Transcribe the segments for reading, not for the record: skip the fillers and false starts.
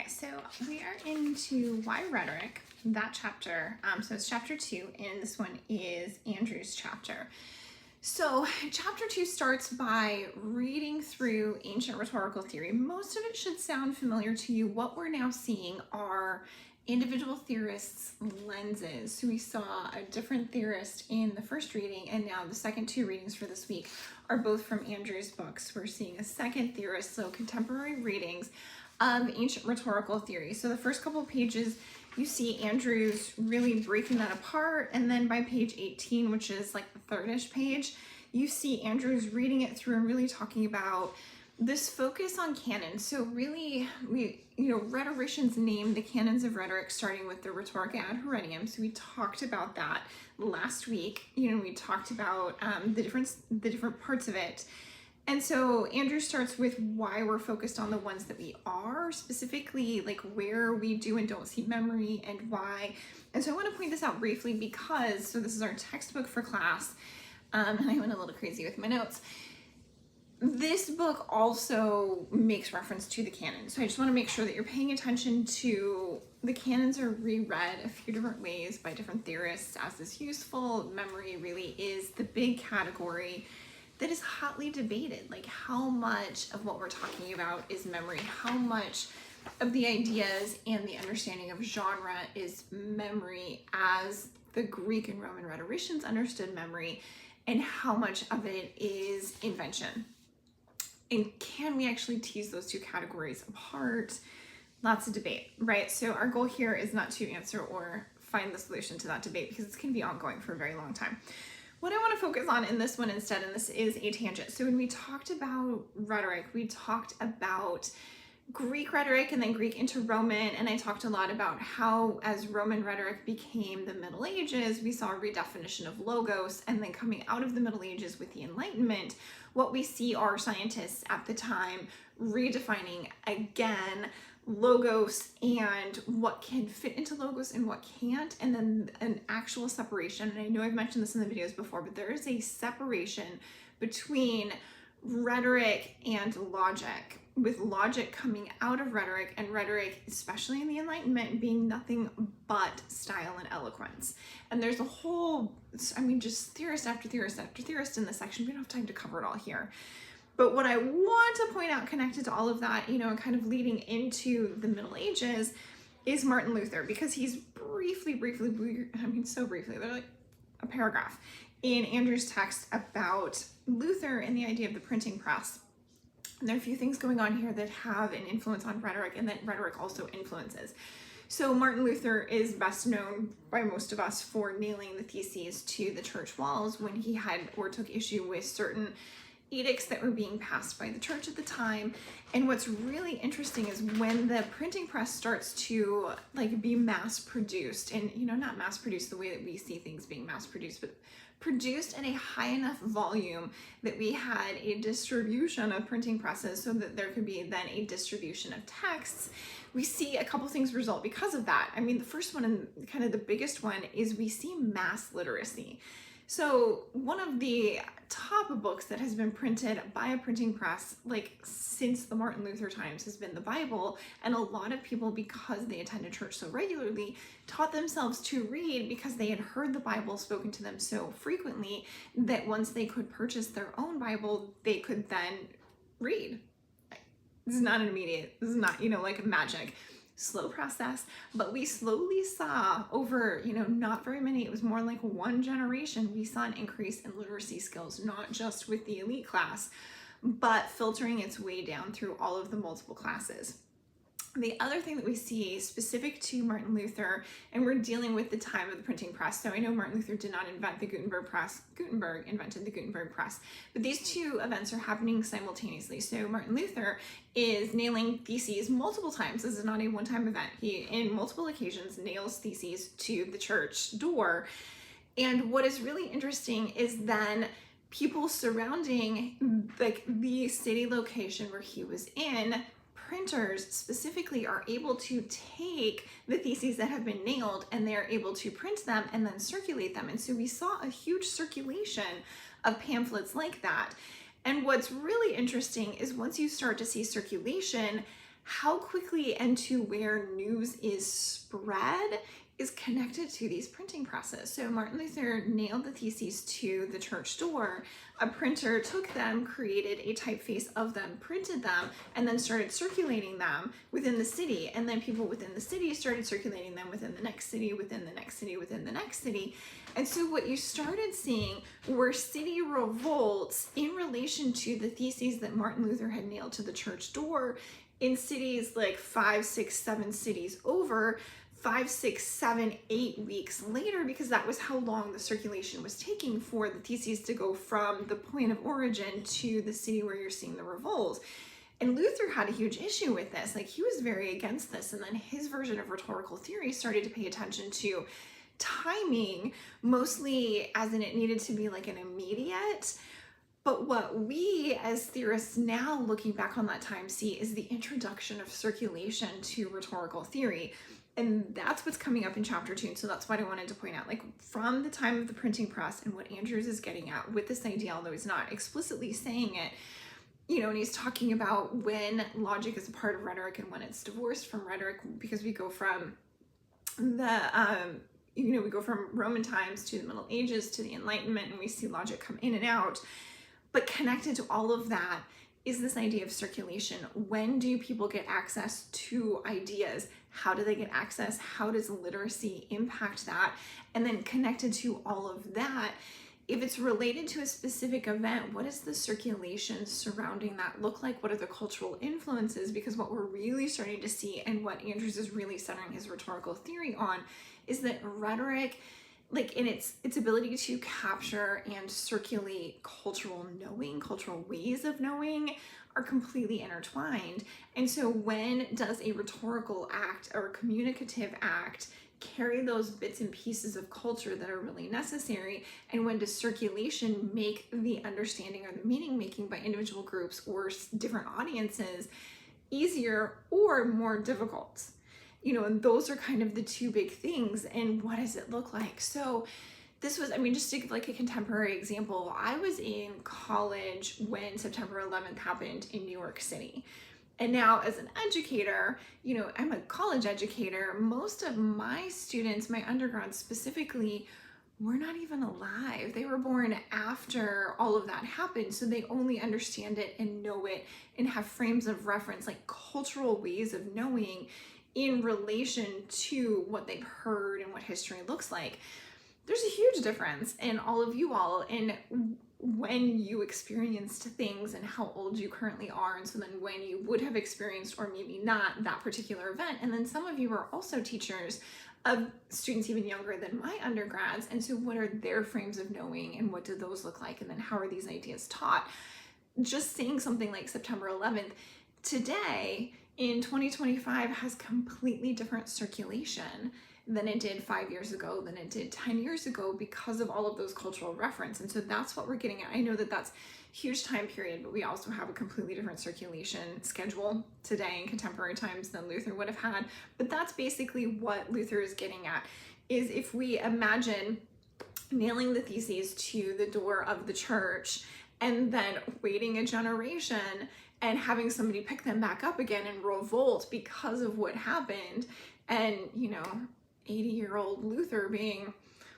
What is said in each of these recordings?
So we are into Why Rhetoric, that chapter. So it's chapter 2, and this one is Andrew's chapter. So chapter 2 starts by reading through ancient rhetorical theory. Most of it should sound familiar to you. What we're now seeing are individual theorists' lenses. So we saw a different theorist in the first reading, and now the second two readings for this week are both from Andrew's books. We're seeing a second theorist, so contemporary readings of ancient rhetorical theory. So the first couple of pages, you see Andrew's really breaking that apart, and then by page 18, which is like the third-ish page, you see Andrew's reading it through and really talking about this focus on canon. So really, rhetoricians name the canons of rhetoric starting with the rhetoric ad heredium. So we talked about that last week. We talked about the different parts of it. And so Andrew starts with why we're focused on the ones that we are, specifically like where we do and don't see memory and why. And so I want to point this out briefly because, so this is our textbook for class, and I went a little crazy with my notes. This book also makes reference to the canon. So I just want to make sure that you're paying attention to the canons are reread a few different ways by different theorists as is useful. Memory really is the big category that is hotly debated. Like how much of what we're talking about is memory? How much of the ideas and the understanding of genre is memory as the Greek and Roman rhetoricians understood memory, and how much of it is invention? And can we actually tease those two categories apart? Lots of debate, right? So our goal here is not to answer or find the solution to that debate because it's going to be ongoing for a very long time. What I want to focus on in this one instead, and this is a tangent. So when we talked about rhetoric, we talked about Greek rhetoric and then Greek into Roman, and I talked a lot about how as Roman rhetoric became the Middle Ages, we saw a redefinition of logos, and then coming out of the Middle Ages with the Enlightenment, what we see are scientists at the time redefining again logos and what can fit into logos and what can't, and then an actual separation. And I know I've mentioned this in the videos before, but there is a separation between rhetoric and logic, with logic coming out of rhetoric, and rhetoric, especially in the Enlightenment, being nothing but style and eloquence. And there's a whole, just theorist after theorist after theorist in this section. We don't have time to cover it all here. But what I want to point out connected to all of that, and kind of leading into the Middle Ages, is Martin Luther, because he's briefly, so briefly, they're like a paragraph in Andrew's text about Luther and the idea of the printing press. And there are a few things going on here that have an influence on rhetoric, and that rhetoric also influences. So Martin Luther is best known by most of us for nailing the theses to the church walls when he had or took issue with certain edicts that were being passed by the church at the time. And what's really interesting is when the printing press starts to be mass produced, and not mass produced the way that we see things being mass produced, but produced in a high enough volume that we had a distribution of printing presses so that there could be then a distribution of texts, we see a couple things result because of that. The first one, and kind of the biggest one, is we see mass literacy. So one of the top books that has been printed by a printing press since the Martin Luther times has been the Bible, and a lot of people, because they attended church so regularly, taught themselves to read because they had heard the Bible spoken to them so frequently that once they could purchase their own Bible, they could then read. This is not immediate, this is not like magic. Slow process, but we slowly saw over, not very many, it was more like one generation, we saw an increase in literacy skills, not just with the elite class, but filtering its way down through all of the multiple classes. The other thing that we see specific to Martin Luther, and we're dealing with the time of the printing press, so I know Martin Luther did not invent the Gutenberg press, Gutenberg invented the Gutenberg press, but these two events are happening simultaneously. So Martin Luther is nailing theses multiple times. This is not a one-time event. He, in multiple occasions, nails theses to the church door. And what is really interesting is then people surrounding the city location where he was in, printers specifically, are able to take the theses that have been nailed and they're able to print them and then circulate them. And so we saw a huge circulation of pamphlets like that. And what's really interesting is once you start to see circulation, how quickly and to where news is spread is connected to these printing presses. So Martin Luther nailed the theses to the church door. A printer took them, created a typeface of them, printed them, and then started circulating them within the city. And then people within the city started circulating them within the next city, within the next city, within the next city. And so what you started seeing were city revolts in relation to the theses that Martin Luther had nailed to the church door in cities like 5, 6, 7 cities over, 5, 6, 7, 8 weeks later, because that was how long the circulation was taking for the theses to go from the point of origin to the city where you're seeing the revolts. And Luther had a huge issue with this. Like, he was very against this. And then his version of rhetorical theory started to pay attention to timing, mostly as in it needed to be like an immediate. But what we as theorists now looking back on that time see is the introduction of circulation to rhetorical theory. And that's what's coming up in chapter 2. And so that's what I wanted to point out. Like, from the time of the printing press and what Andrews is getting at with this idea, although he's not explicitly saying it, you know, and he's talking about when logic is a part of rhetoric and when it's divorced from rhetoric, because we go from the, we go from Roman times to the Middle Ages to the Enlightenment, and we see logic come in and out. But connected to all of that is this idea of circulation. When do people get access to ideas? How do they get access? How does literacy impact that? And then connected to all of that, if it's related to a specific event, what does the circulation surrounding that look like? What are the cultural influences? Because what we're really starting to see, and what Andrews is really centering his rhetorical theory on, is that rhetoric, like in its ability to capture and circulate cultural knowing, cultural ways of knowing, are completely intertwined. And so when does a rhetorical act or a communicative act carry those bits and pieces of culture that are really necessary? And when does circulation make the understanding or the meaning making by individual groups or different audiences easier or more difficult? You know, and those are kind of the two big things. And what does it look like? So this was, I mean, just to give like a contemporary example, I was in college when September 11th happened in New York City. And now as an educator, you know, I'm a college educator. Most of my students, my undergrads specifically, were not even alive. They were born after all of that happened. So they only understand it and know it and have frames of reference, like cultural ways of knowing in relation to what they've heard and what history looks like. There's a huge difference in all of you all in when you experienced things and how old you currently are. And so then when you would have experienced, or maybe not, that particular event. And then some of you are also teachers of students even younger than my undergrads. And so what are their frames of knowing and what do those look like? And then how are these ideas taught? Just saying something like September 11th today in 2025 has completely different circulation than it did 5 years ago, than it did 10 years ago, because of all of those cultural reference. And so that's what we're getting at. I know that that's a huge time period, but we also have a completely different circulation schedule today in contemporary times than Luther would have had. But that's basically what Luther is getting at, is if we imagine nailing the theses to the door of the church and then waiting a generation and having somebody pick them back up again and revolt because of what happened. And, you know, 80-year-old Luther being,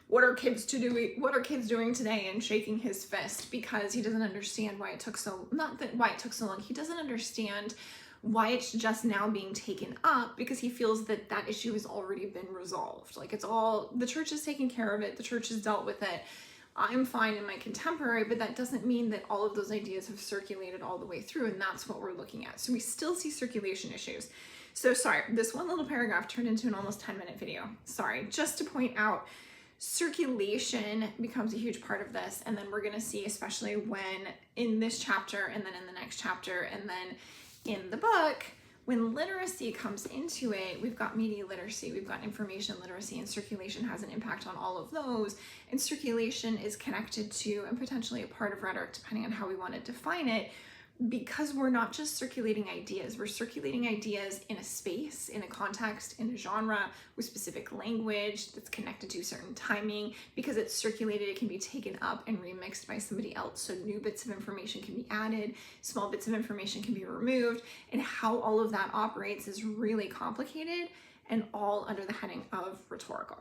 what are kids doing today, and shaking his fist because he doesn't understand why it took so, not that why it took so long, he doesn't understand why it's just now being taken up, because he feels that that issue has already been resolved. Like, it's all, the church has taken care of it, the church has dealt with it. I'm fine in my contemporary, but that doesn't mean that all of those ideas have circulated all the way through, and that's what we're looking at. So we still see circulation issues. So sorry, this one little paragraph turned into an almost 10-minute video. Sorry, just to point out, circulation becomes a huge part of this, and then we're gonna see, especially when in this chapter, and then in the next chapter, and then in the book, when literacy comes into it, we've got media literacy, we've got information literacy, and circulation has an impact on all of those. And circulation is connected to, and potentially a part of rhetoric, depending on how we want to define it, because we're not just circulating ideas, we're circulating ideas in a space, in a context, in a genre, with specific language that's connected to certain timing. Because it's circulated, it can be taken up and remixed by somebody else. So new bits of information can be added, small bits of information can be removed, and how all of that operates is really complicated and all under the heading of rhetorical.